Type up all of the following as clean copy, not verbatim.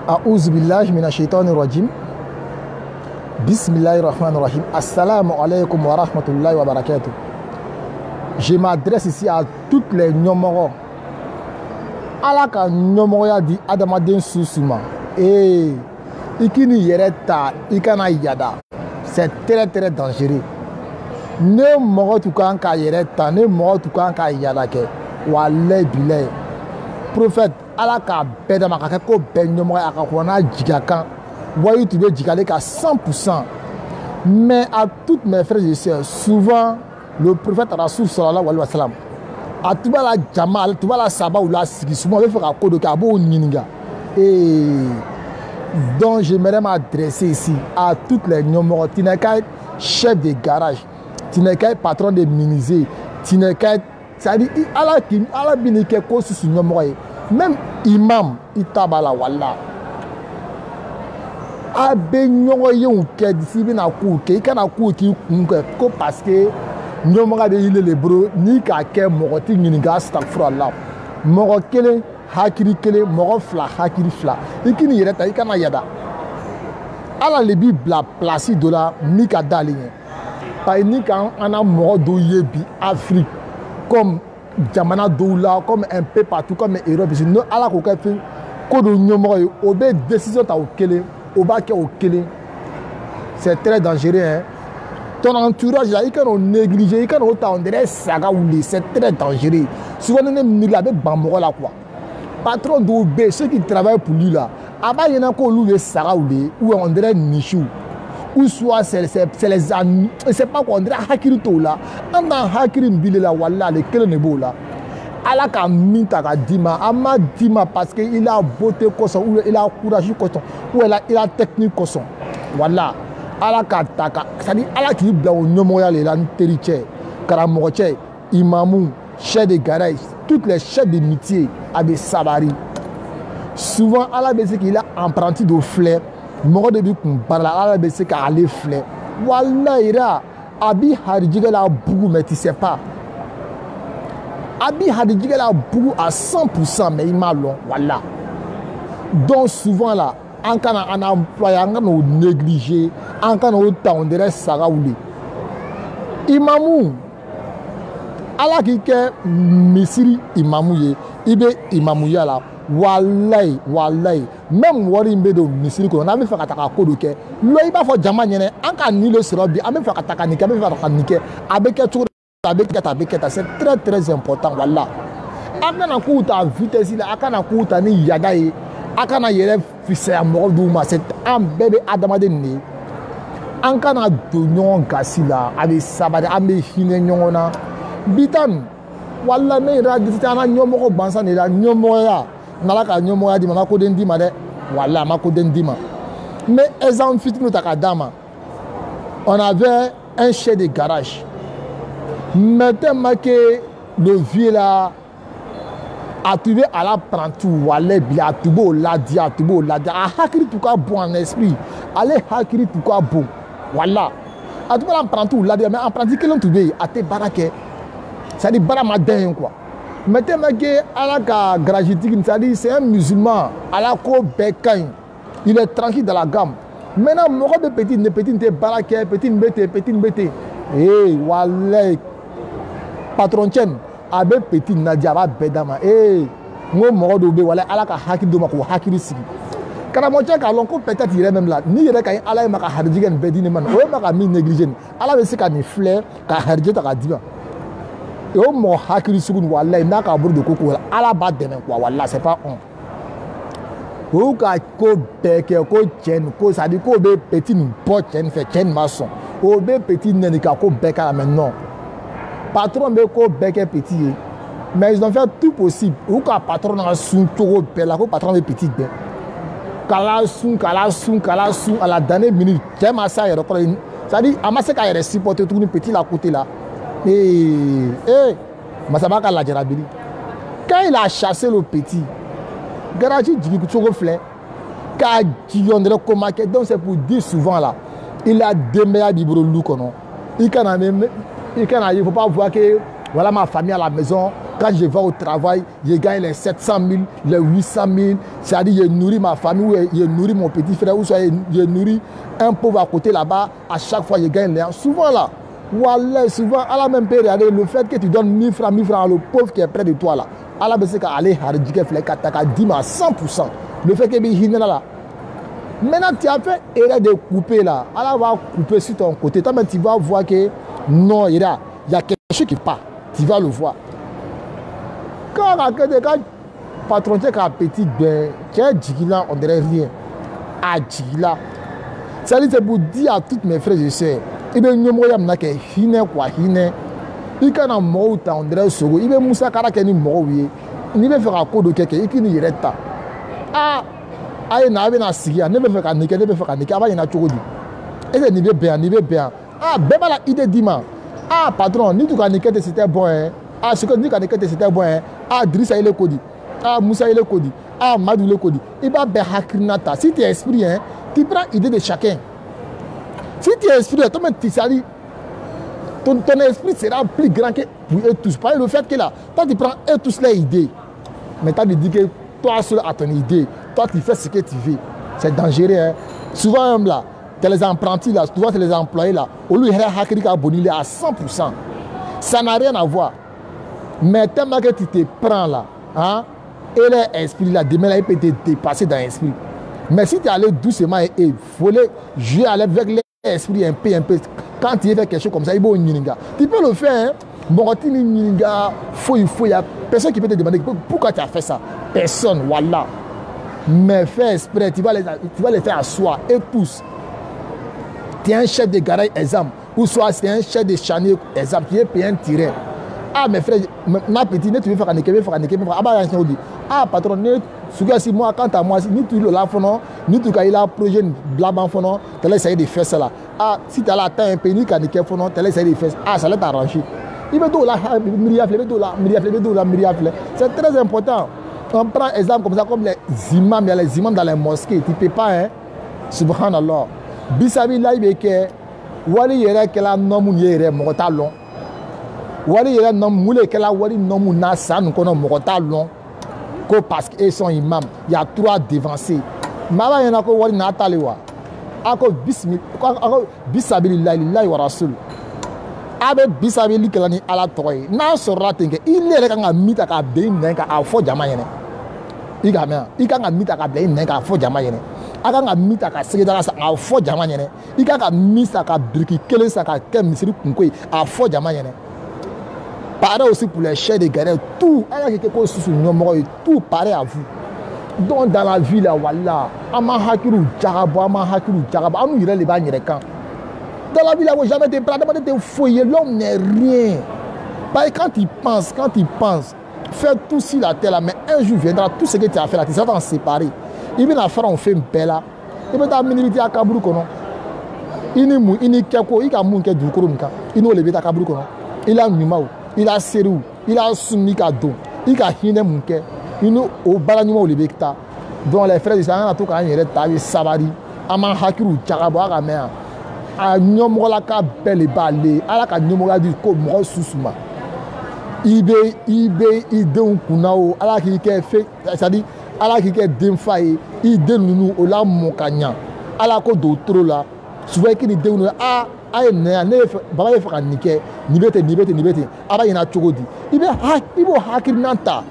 A'ouz billahi minash shaitanir rajim. Bismillahir rahmanir rahim. Assalamu alaikum wa rahmatullahi wa barakatuh. Je m'adresse ici à toutes les nyomoro. Ala ka nyomoro ya di adamaden susuma. Ikini yereta ikana yada. C'est très très dangereux. Ne moro tukan ka yereta, ne moro tukan ka yada ke. Wallahi billahi. Prophète ala ka beda makaka ko ben nyomoro aka kona jigakan. Voyez tu veux jigale ka 100%. Mais à toutes mes frères et sœurs, souvent le prophète Rasoul sallallahu alayhi wa sallam a tout la jamal, tout la sabah ou la sigi, souvent il faut faire de kabo ninga. Et donc j'aimerais m'adresser ici à toutes les numéros. Tu n'es qu'un chef de garage, tu n'es qu'un patron de menuisier, tu n'es qu'un, c'est-à-dire ala bini quelque chose sur numéro. Même imam itabala wallah. Abe nyongo yon ke disi bina ku ke kana ku ki ko parce que nyomga de ile le bro ni ka ke mogoti nyiniga astaghfirullah mogo kele hakiri kele mogo fla hakiri fla ikini yereta ikana yada ala le bi bla place de la ni ka dalinye pa ni ka ana mogo do yebi Afrique comme jamana doula comme un peu partout comme Europe no ala ko ka fi ko do nyomo obe décision ta o kele. C'est très dangereux. Hein? Ton entourage là, il can négliger, il can autant saga ou c'est très dangereux. Souvent, on est avec Bamora là quoi. Patron d'OB, ceux qui travaillent pour lui là, avant il y en a qu'on loue saga ou on dirait Nichou. Ou soit c'est les amis, c'est pas qu'on dirait Hakirito là. On a Hakiri Mbile là, voilà, les Kelenebo là. Ala ka minta ka dima ama dima parce que il a beauté koson ou il a courage koson ou il a technique koson voilà ala ka taka ça dit ala ki bla o nyomoya le la teriche karamoche imamu chef de garage toutes les chefs de métier avec sabari souvent ala bese qu'il a apprenti de flair mo de bi kun parla ala bese ka aller flair voilà ira abi harjiga la bugu mais tu sais pas. Abi Hadidjigel a beaucoup à 100%, mais il m'a long. Voilà. Donc souvent là, en cas un employé, en cas on négligé, en cas on temps on dirait saraouli. Imamou, ala qui est misiri imamouye, ibe imamouya là. Wallahi, wallahi. Même wari mbe do misiri ko na me fa kataka ko do ke. Lo iba fo jama nyene, en cas ni le srobi, a me fa kataka ni ke, me fa kataka ni ke, avec c'est très très important voilà akana kuta vitesse la akana kuta ni yadaye akana yere fise amodouma c'est un bébé adamade ni ankana do nyon gasila avec sabade ame hine nyona bitan walla me raditana nyomo ko bansa ni la nyomo ya nalaka nyomo ya di mako den di ma de walla mako den di ma mais exemple fitinu takadama on avait un chef de garage. Maintenant que le vieux là a trouvé à la prendre tout, allez bien, tout beau, la dia, a hakiri tout quoi bon en esprit, allez hakiri tout quoi bon, voilà. A tout la prendre tout, la dia, mais en pratique, qu'est-ce que tu à tes baraques, ça dit baramadin quoi. Maintenant que à la gratuité, ça dit c'est un musulman, à la co bécain, il est tranquille dans la gamme. Maintenant, mon de petit, baraque, petit mbete, voilà. Patron chen abe petit nadia ba bedama ngo moro do be wala ala ka hakiri do mako hakiri sigi kana mo chen ka lon ko peut-être ire même là ni ire ka ala ma ka harjigen bedine man o ma ka mi négliger ala be sika ni flair ka harje ta ka diba o mo hakiri sugun wala na ka buru de koko ala ba deme quoi wala c'est pas o ka ko beke ko chen ko ça dit ko be petit ni po chen fait chen maçon o be petit neni ka ko beka maintenant patron be ko beke petit mais ils ont fait tout possible ou ka patron na sun toro bela ko patron be petit be kala sun à la dernière minute tellement ça y record ça dit amase ka y supporter tout petit là côté là masabaka la jarabili quand il a chassé le petit garage digi toro fleur ka diondre comment que donc c'est pour dire souvent là il a demeuré bibro lou kono il faut pas voir que voilà ma famille à la maison Quand je vais au travail, je gagne les 700 000, les 800 000. C'est-à-dire, je nourris ma famille, ou je nourris mon petit frère, ou soit je nourris un pauvre à côté là-bas. À chaque fois, je gagne les. Souvent là, voilà, souvent, à la même période, le fait que tu donnes 1000 francs le pauvre qui est près de toi là, à la base, aller à 100%. Le fait que tu là. Maintenant, tu as fait erreur de couper là. Elle va couper sur ton côté. Toi, tu vas voir que non, il y a quelque chose qui part. Tu vas le voir. Quand le patron est un petit ben, tu as dit là, on dirait rien. À Djigila. C'est pour dire à tous mes frères et sœurs, il y a un moyen de hine quoi hine. Il y a un mot on dirait sogo. Il y a un moussa qui est mort. Il va faire un coup de quelqu'un. Il n'y a pas. Ah, aye na be na sigia ne be fe ka nike aba ina chogodi ese ni be bien ah beba la idée dima ah patron ni tu ka nike c'était bon hein ah ce que ni ka nike c'était bon hein ah Drissa ile kodi ah Moussa ile kodi ah Madou ile kodi iba be hakrinata si tu es esprit hein tu prends idée de chacun si tu es esprit toi même tu sali ton esprit sera plus grand que pour eux tous par le fait que là toi tu prends eux tous les idées mais tu as dit que toi seul à ton idée. Toi, tu fais ce que tu veux. C'est dangereux. Hein? Souvent, là, tu les apprentis, là, souvent, c'est les employés, là. Au lieu de faire à 100%. Ça n'a rien à voir. Mais tellement que tu te prends, là, hein, et l'esprit, là, demain, là, il peut te dépasser dans l'esprit. Mais si tu es allé doucement et voler, jouer avec l'esprit un peu, quand tu fais quelque chose comme ça, il faut tu peux le faire, hein. Bon, il y a personne qui peut te demander pourquoi tu as fait ça. Personne, voilà. Mais fais exprès, tu vas les faire à soi et tous. Tu es un chef de garage, exemple, ou soit tu es un chef de chantier, exemple, tu es payé un tiré. Ah, mes frères, ma petite, tu veux faire un équipement, ah, patron, si moi, quant à moi, ni tu l'as fait, ni tu as un projet, blablabla, tu as essayé de faire ça là. Ah, si tu as la taille un peu, ni tu as essayé de faire ça. Ah, ça va t'arranger. C'est très important. On prend exemple comme ça, comme les imams, il y a les imams dans les mosquées. Tu ne peux pas, hein? Subhanallah. Bisabi là, il y a wali yere kela nomu yere mogota long. Wali yere nomu mule kela wali nomu nasa nous kono mogota long. Ko parce qu'ils sont imams, il y a 3 devancés. Mama yana ko wali na talewa. Ako bismillah, ako bisabilillah lillahi wa rasul. Abe bisabili kela ni ala toy. Na sora tenke il est ka mita ka be nenka a fo jama yene. Iga me, iga nga mita ka be nenka a fo jama yene. Aga nga mita ka sege dara sa a fo jama yene. Iga ka misa ka briki kele sa ka kem misiri kunko a fo jama yene. Pareil aussi pour les chefs de guerre, tout, tout pareil à vous. Donc dans la vie là, voilà, ama hakiru jarabo, anu yire le ba yire kan. Dans la vie là, jamais te prendre, te fouiller, l'homme n'est rien. Parce que quand tu penses, faire tout sur la terre là, mais un jour viendra, tout ce que tu as fait là, tu seras en séparer. Il vient à faire un film bel là, il va t'amener à Kaboul kono. Il keko, il a moun ke du koronka, il no le à Kaboul kono. Il a numao. Il a serou, il a soumis cadeau, il a hine munke, il nous au balanimo au libecta. Donc les frères de Sangana tout quand il est tabi sabari, aman hakiru tchakabo à mer, a nyomola ka belle balé, à la ka nyomola du ko mo susuma. Ibe un kunao, à la qui fait, c'est-à-dire à la qui est demfaye, il nous au la monkanya, à la ko d'autre là, souvent qu'il dit ah aye ne baba ye faka nike nibete aba yena chogodi ibe hakir nanta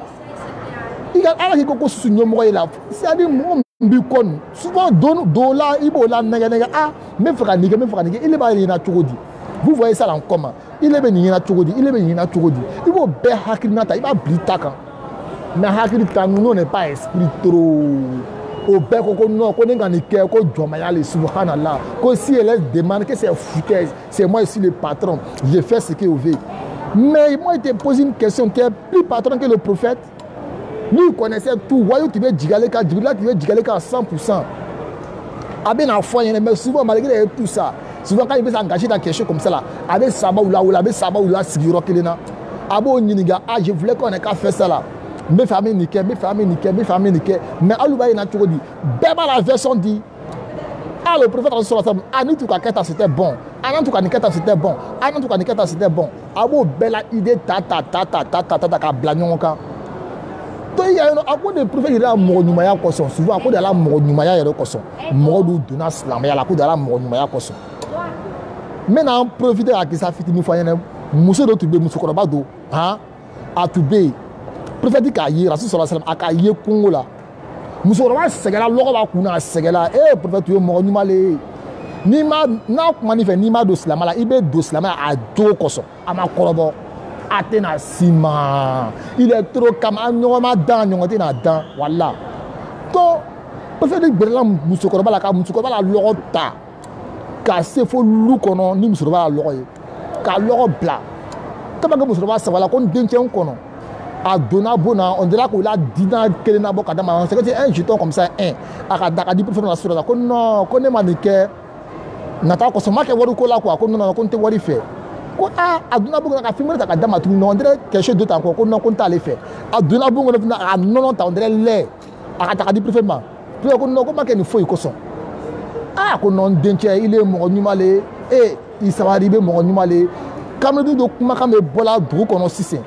iga ala ki koko susu nyomo la c'est à dire mo mbi kon souvent dola ibo la nega ah me faka nike il ba yena chogodi vous voyez ça là en comment il est venu yena chogodi ibo be hakir nanta iba blitaka mais hakir tanu n'est pas esprit trop au bec au non qu'on est gagné qu'on doit les subhanallah que si elle demande que c'est foutaise c'est moi ici le patron je fais ce que je veux mais moi il te pose une question tu es plus patron que le prophète lui il connaissait tout voyons tu veux digaler qu'à 100% à bien en foi mais souvent malgré tout ça souvent quand il veut s'engager dans quelque chose comme ça là avec Saba ou là siguro kelena abo nyiniga ah je voulais qu'on ait qu'à faire ça là. Mes familles niquées. Mais Alouba il a toujours dit, Beba la version dit, Ah, le prophète Ani Tukaketa c'était bon. Anan Tukaniketa c'était bon. Anan Tukaniketa c'était bon. Abo bella idée ta blagnonka. Donc il y a à cause des prophètes il y a moronumaya koson. Souvent à cause de la moronumaya il y a koson. Morodu dona slamaya la cause de la moronumaya koson. Maintenant profiter à qui ça fit une fois y a muso do tube muso koroba do hein a tube prophète ka yi rasul sallallahu alaihi wasallam aka yi Congo la muso koroba segala logo ba kuna segala prophète yo moronumale ni ma na manifeste ni ma do slamala ibe do slamala a do koson ama korobo atena sima il est trop comme nyoma dan nyongote na dan voilà to prophète gbela muso koroba la ka muso koroba la logo ta ka se fo lu kono ni muso koroba la logo ye ka logo bla taba ke muso koroba sa wala kon denchen kono a dona bona on dirait que la dina kelena bo kadama c'est que c'est un jeton comme ça aka daka di prophète la sura ko non ko ne manike nata ko so make waru ko la ko non ko te wari fe ko aduna bongo ka filmer ta kadama tu non on dirait quelque chose d'autre encore ko non ko ta le fait aduna bongo na non ta on dirait le aka ta di prophète ma puis ko non ko make ni foi ko so ko non denche il est mo nyumale il savait be mo nyumale kamedi do kuma kambe bola dru kono sisen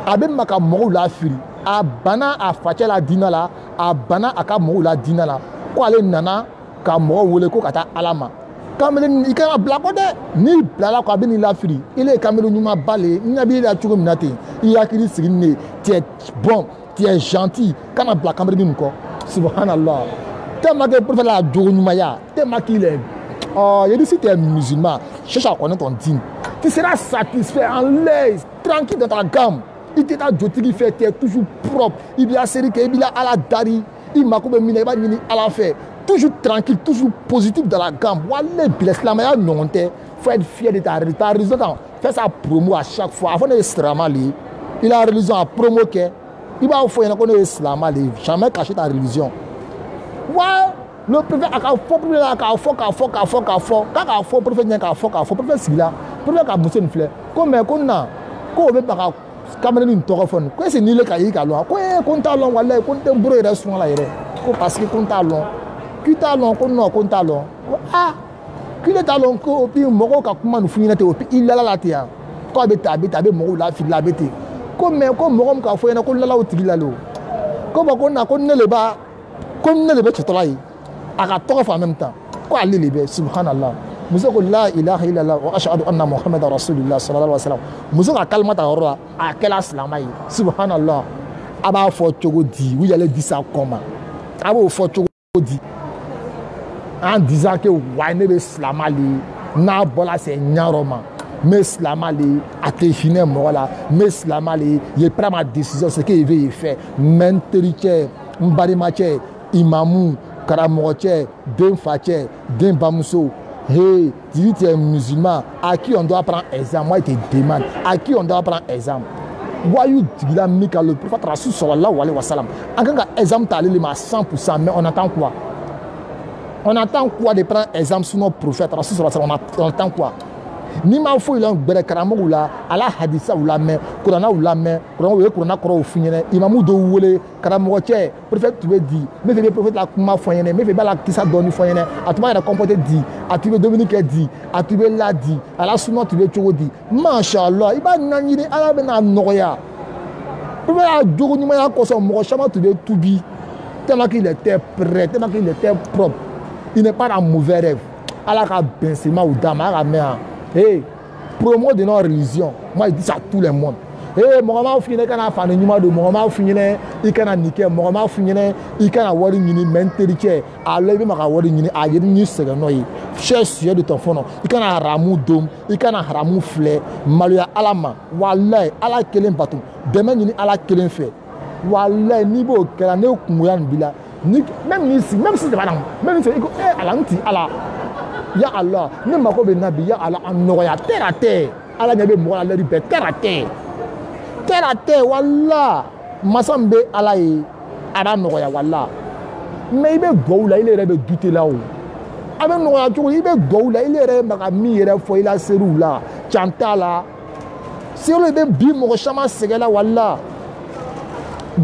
abe maka mo la firi abana a fache la dina la abana aka mo la dina la ko ale nana ka mo wole ko kata alama kamele ikana blako de ni blala ko abeni la firi ile kamele nyuma balé nyabi la chugo minate iyakiri sigine tu es bon tu es gentil kana blaka kamele ni ko subhanallah tellement que pour faire la journée ya tellement qu'il est il dit si tu es musulman cherche à connaître ton dîme tu seras satisfait en l'aise tranquille dans ta gamme il te da joti qui fait tu es toujours propre il bien série que il bien à la dari il m'a comme mine ba mini à la fait toujours tranquille toujours positif dans la gamme wala l'islam ya nonté faut être fier de ta religion fais sa promo à chaque fois avant de extrêmement li il a religion à promo que il va faut y en connaître islam li jamais cacher ta religion ouais le prophète a faux prophète a faux prophète si là prophète a muso fleur comme qu'on na ko be ba kamene ni ntogofone ko c'est ni le kayi ka lo ko ta long wala ko te bro ere sun la ere ko parce que ko ta long ko no ko ta long ki le ta long ko opi moko ka kuma nu funyina te opi ilala la te ya ko be tabe mo la fi la bete ko me ko mo ka fo ena ko lala o tigila lo ko ba ko na ko ne le ba chetola yi aka togofo en même temps ko ali le be subhanallah muso ko la ilaha illallah wa ashhadu anna muhammadar rasulullah sallallahu alaihi wasallam muso ka kalmata oro a kela islamai subhanallah aba fo chogo di wi yale di sa koma aba fo chogo di en disant que waine be islamali na bola se nyaroma mais islamali atejine mola mais islamali je prends ma décision ce que il veut faire menteriche mbarimache imamu karamoche den fache den bamuso. Hey, tu es musulman, à qui on doit prendre exemple? Moi, je te demande, à qui on doit prendre exemple? Voyou, le prophète Rasul sallallahu alayhi wa sallam. En tant qu'exemple, tu as allé à 100%, mais on attend quoi? On attend quoi de prendre exemple sur notre prophète Rasul sallallahu alayhi wa sallam? On attend quoi? Ni ma fo ilan gbere karamo wula ala hadisa wula me qur'ana wula me qur'ana koro finyene imamu do wole karamo che prophète tu di me fe prophète la kuma foyene me fe bala kisa doni foyene atuma ya comporter di atibe Dominique di atibe la di ala sunno tu be chogo di mashallah iba nanyire ala be na noya prophète a jogo nyuma ya ko so mo chama tu be tubi tellement qu'il était prêt tellement qu'il était propre il n'est pas dans mauvais rêve ala ka bensema ou dama ka mea. Hey, promo de notre religion. Moi, je dis ça à tout le monde. Hey, Mohamed Fouine, quand on a fait un numéro de Mohamed Fouine, il can a niqué, Mohamed Fouine, il can a wari ni menteriche, alors il m'a wari ni a yé ni seganoi. Cher sujet de ton fond, il can a ramou dom, il can a ramou flé, maluya alama, walay, ala kelen batou, demain ni ala kelen fait. Walay, niveau kela ne kumuyan bila, même si c'est pas même si c'est alanti ala. Ya Allah, ne mako be nabi ya Allah en noya terre à terre. Allah nyabe mo la ribe terre à terre. Terre à terre wallah. Masambe Allah yi ara noya wallah. Mais ibe goula il est douter là haut. Avec noya tu ibe goula il est maka mi ere fo ila seru là. Chanta là. Si on le be bi mo chama segala wallah.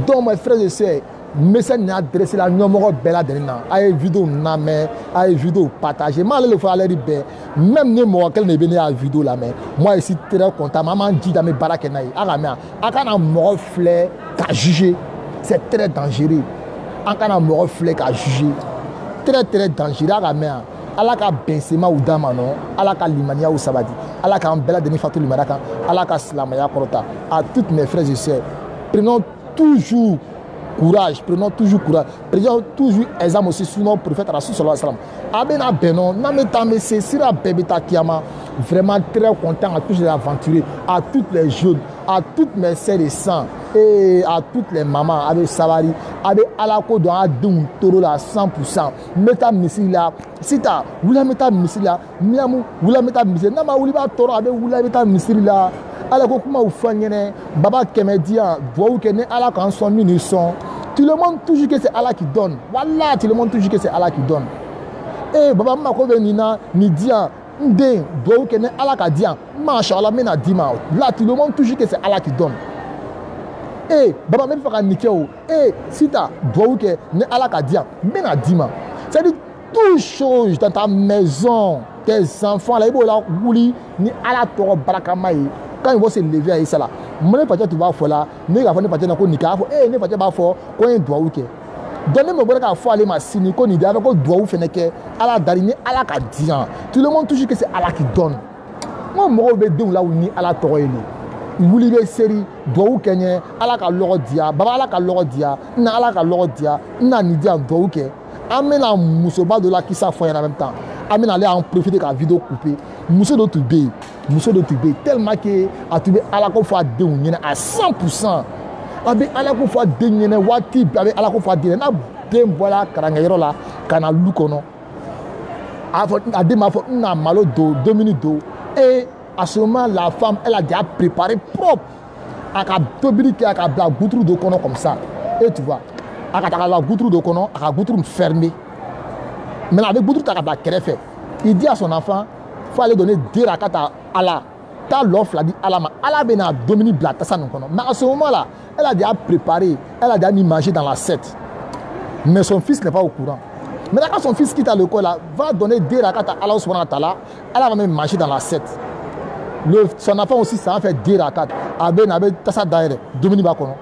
Donc mes frères et sœurs, message n'a adressé la numéro belle dernière. Aïe vidéo n'a mais aïe vidéo partagée. Mal le faire aller bien. Même ne moi qu'elle n'est venue à vidéo là mais moi ici très content. Maman dit dans mes baraques naï. Agamia. Akana mort fleur qu'à juger. C'est très dangereux. Akana mort fleur qu'à juger. Très très dangereux. Agamia. Alaka bensema ou damano. Alaka limania ou sabadi. Alaka ambela deni fatou limaraka. Alaka slamaya korota. À toutes mes frères et sœurs. Prenons toujours courage, prenons toujours courage. Prenons toujours exemple aussi sur notre prophète Rasul sallallahu alayhi wa sallam. Abena benon, nametame se sira bebeta kiyama. Vraiment très content à tous les aventuriers, à toutes les jeunes, à toutes mes sœurs et sœurs et à toutes les mamans avec Savari, avec Alako dans Adoum Toro là 100%. Meta missile là, si ta oula meta missile là, miamu oula meta missile, nama ouliba Toro avec oula meta missile là. Alors comment vous faites Baba Kemedia, vous que Allah quand son munition. Tout le monde toujours que c'est Allah qui donne. Voilà, tout le monde toujours que c'est Allah qui donne. Eh Baba Mako Benina ni dia ndé, vous que Allah qui dit, machallah mena dima. Là tout le monde toujours que c'est Allah qui donne. Eh Baba même faire nikeo. Eh sita, vous que Allah qui dit, mena dima. C'est-à-dire toute chose dans ta maison, tes enfants là, ils vont ni Allah toro barakamaï. Quand ils vont se lever à Issa là, mon papa tu vas faire là, ne va pas ne pas te n'ako nika, eh ne pas te pas faire, quand il doit ou que. Donnez-moi bon qu'à faire les machines, qu'on y dit avec quoi doit ou faire que, à la dernière, à la cadien. Tout le monde toujours que c'est Allah qui donne. Moi moi au bédou là où ni à la toile. Il voulait des séries, doit ou kenye, à la calorodia, baba à la calorodia, na à la calorodia, na ni dia doit ou que. Amène la moussoba de la qui s'affoie en même temps. Amène aller en profiter de la vidéo coupée. Mousso de Toubé, tellement que a trouvé à la fois à 100%. Avec à la fois de wati, avec à la fois de na dem voilà karangayro là, kana lukono. A des ma faute na malo do 2 minutes d'eau et à ce moment la femme elle a déjà préparé propre. A ka tobili a ka bla goutru de kono comme ça. Et tu vois, a ka la goutru de kono, a ka goutru fermé. Maintenant avec goutru ta ka bla créfé. Il dit à son enfant il faut aller donner 2 rakats à Allah. T'as l'offre, dit Allah. Allah a Dominique Blat. Mais à ce moment-là, elle a déjà préparé, elle a déjà mis manger dans l'assiette. Mais son fils n'est pas au courant. Maintenant, quand son fils quitte l'école, va donner 2 rakats à Allah subhanahu wa ta'ala, elle va même manger dans l'assiette. Son enfant aussi, ça va faire 2 rakats. Dominique Bakono.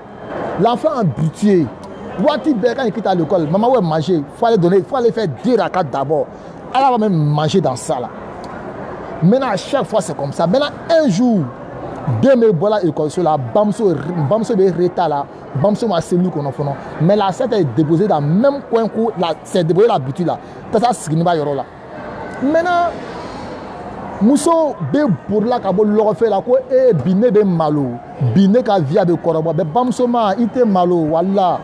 L'enfant habitué. Quand il quitte l'école, maman va manger. Il faut aller faire 2 rakats d'abord. Elle va même manger dans ça là. Maintenant, à chaque fois, c'est comme ça. Maintenant, un jour, deux mes voilà école sur la bamso de reta là, bamso ma cellule qu'on a fait. Mais la cette est déposée dans le même coin où c'est déposé la boutique là. Ça, c'est ce qui va y avoir là. Maintenant, Mousso be pour la kabo le refait là quoi et biné be malo, biné ka via de koroba, be bamso ma ite malo, voilà.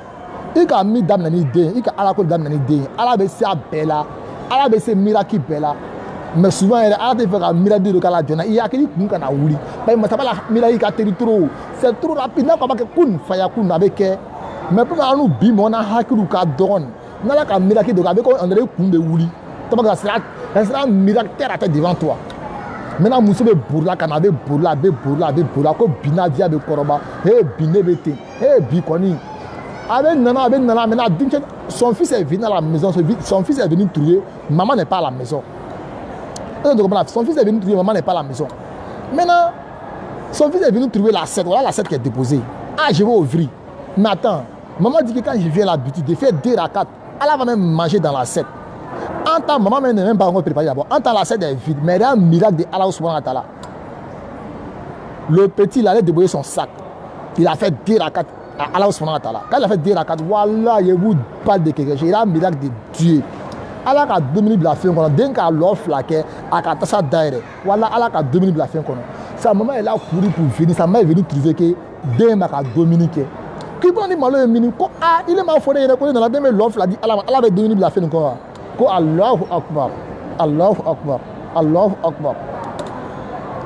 Il a mis dame nani dé, il a ala ko dame nani dé, ala be se bella, ala be se miracle bella. Mais souvent elle a des faire un miracle de kala jona il y a qui kun kana wuli mais ma tabala miracle ka trop c'est trop rapide na ko ba ke kun faya kun avec mais pour nous bi mon a hakiru ka don na la ka miracle de avec on dirait kun de wuli tabaka sera miracle terre à terre devant toi maintenant muso be burla kana be burla ko bina via be koroba e biné bete e bi koni avec nana maintenant son fils est venu à la maison son fils est venu trouver maman n'est pas à la maison. Son fils est venu trouver, maman n'est pas à la maison. Maintenant, son fils est venu trouver l'assiette. Voilà l'assiette qui est déposée. Ah, je vais ouvrir. Mais attends, maman dit que quand je viens à la boutique, de faire 2 rakats, elle va même manger dans l'assiette. En temps, maman n'est même pas encore préparée d'abord. En temps, l'assiette est vide. Mais il y a un miracle de Allah subhanahu wa ta'ala. Le petit, il allait déposer son sac. Il a fait 2 rakats à Allah subhanahu wa ta'ala. Quand il a fait 2 rakats, voilà, je vous parle de quelque chose. Il y a un miracle de Dieu. Allah ka 2 minutes la fin kono den ka l'offre la ke aka tasa daire voilà Allah ka 2 minutes la fin kono sa maman est là couru pour venir sa maman est venue trouver que den ma ka dominiquer qui bon ni malo mini ko ah il est ma fodé ne ko dans la dem l'offre la dit Allah va 2 minutes la fin ko Allahu akbar Allahu akbar Allahu akbar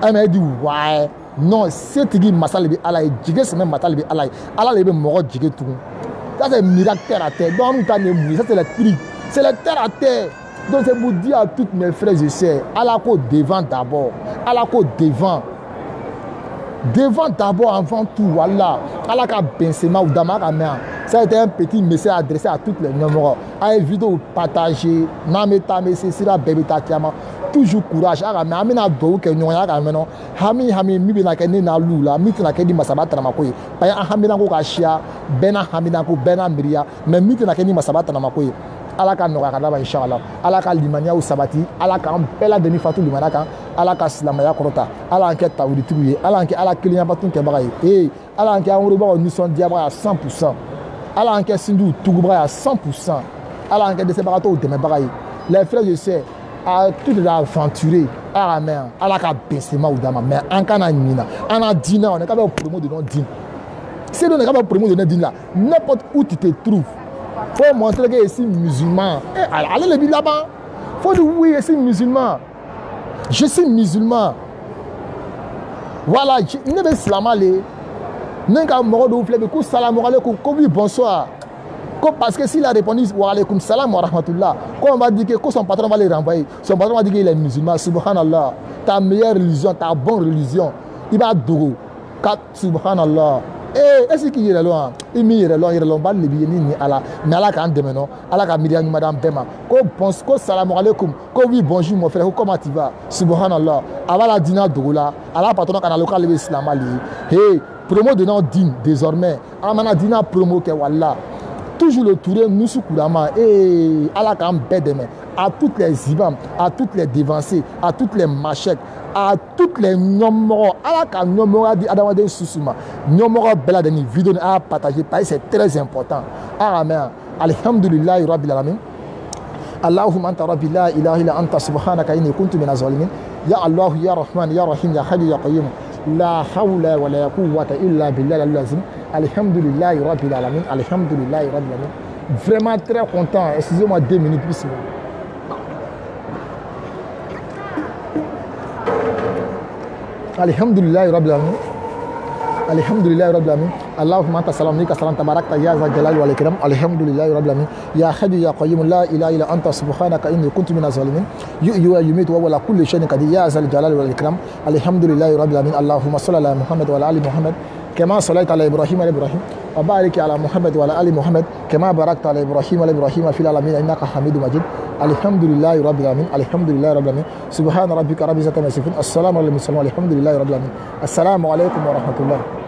elle m'a dit ouais non c'est qui masal bi Allah jige c'est même matal bi Allah Allah le be mo jige tout ça c'est miracle terre à terre donc nous t'en est ça c'est le prix. C'est la terre à terre. Donc c'est pour dire à toutes mes frères et sœurs, à la côte devant d'abord. À la côte devant. Devant d'abord, avant tout, voilà. À la côte bensema ou damara mea. Ça a été un petit message adressé à toutes les numéros. À une vidéo partagée, nameta message sira bebita tiama. Toujours courage. Mais amina do que nous ya kameno. Hami mi bina ke ni na lula, mi tina ke di masabata na makoy. Pa ya hamina ko kashia, bena hamina ko bena miria, mais mi tina ke ni masabata na makoy. Ala ka nɔgɔya ka d'a ma inshallah. Ala ka limaniyaw sabati, ala k'an bɛɛ ladonni fatu limaniya kan, ala ka silamɛya kɔrɔta, ala k'an kɛ tawhiditigiw ye, ala k'an kɛ ala kelenyabato kɛbaga ye. Ala k'an kɛ an worobagaw nisɔndiyabaga ye à 100%. Ala k'an kɛ sindiw tugubaga ye à 100%. Ala k'an kɛ dɛsɛbagatɔw dɛmɛbaga ye. Les frères et sœurs, à tout les aventuriers, ala ka bɛnsemaw d'a ma, mais an kana ɲina, an na diinɛ, on est capable de promo de notre dîne. Si on est capable de promo de notre dîne là, n'importe où tu te trouves, il faut montrer que je suis musulman. Allez le dire là-bas. Il faut dire oui, je suis musulman. Je suis musulman. Voilà, je ne vais pas aller. Je ne vais pas salam alaikum. Bonsoir. Parce que s'il a répondu wa alaikum salam wa rahmatullah, quand on va dire que son patron va les renvoyer, son patron va dire qu'il est musulman, subhanallah, ta meilleure religion, ta bonne religion, il va dogo. Subhanallah. Est-ce qu'il y a loin? Il y a loin, il y a loin, il y a loin, mais Allah quand même non, Allah quand Myriam madame Bema, ko pense ko salam alaikum, ko oui bonjour mon frère, comment tu vas? Subhanallah. Avant la dîner dogola, Allah patron quand local le islam ali. Hey, promo de notre dîne désormais. Amana dîner promo que voilà. Toujours le touré nous sous courama et Allah quand bedeme à toutes les imams, à toutes les dévancés, à toutes les machèques, à toutes les numéros, Allah quand numéro dit Adamade Susuma, numéro bella de vidéo à partager, c'est très important. Amen. Alhamdulillah Rabbil Alamin. Allahumma anta rabbi la ilaha illa anta subhanaka inni kuntu minaz zalimin. Ya Allah ya Rahman ya Rahim ya Hayy ya Qayyum. La hawla wa la quwwata illa billah al-azim. Alhamdulillah Rabbil Alamin. Alhamdulillah Rabbil Alamin. Vraiment très content. Excusez-moi 2 minutes plus. Alhamdulillah Rabbil Alamin. Alhamdulillah Rabbil Alamin. Allahumma anta salam nika salam tabarakta ya za jalal wal ikram. Alhamdulillah Rabbil Alamin. Ya Hayy ya Qayyum la ilaha illa anta subhanaka inni kuntu minaz zalimin. Yuhyi wa yumiitu wa huwa ala kulli shay'in qadir ya zal jalal wal ikram. Alhamdulillah Rabbil Alamin. Allahumma salli ala Muhammad wa ala ali Muhammad كما صليت على إبراهيم وعلى إبراهيم وبارك على محمد وعلى آل محمد كما باركت على إبراهيم وعلى إبراهيم في العالمين إنك حميد مجيد. الحمد لله رب العالمين. الحمد لله رب العالمين. سبحان ربك رب العزة عما يصفون. السلام على المرسلين والحمد لله رب العالمين. السلام عليكم ورحمة الله.